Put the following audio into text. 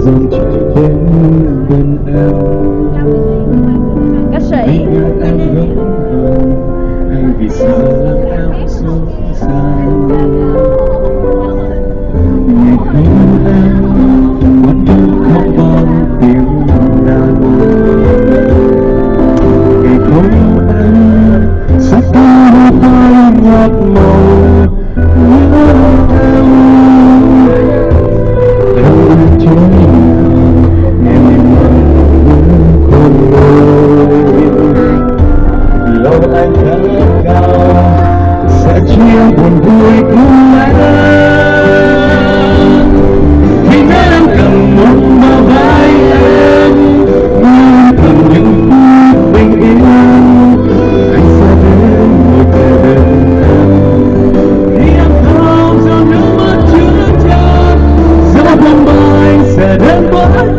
dòng chạy đến bên em. Ca sĩ Vì ngại em gấp hơn, hay vì sao làm em sốt sáng. Ngày không em quán đêm không bao tiếng đàn. Ngày không em sắc ta tay nhạt màu. Nhớ em trốn em khôn nguôi. Lâu anh khát khao sẽ chia buồn vui cùng em. Vì nếu em cần một bờ vai em, như cần những phút bình yên, anh sẽ đến ngồi kề bên em. Khi em khóc do nước mắt chứa chan, gió thơm bay sẽ đến với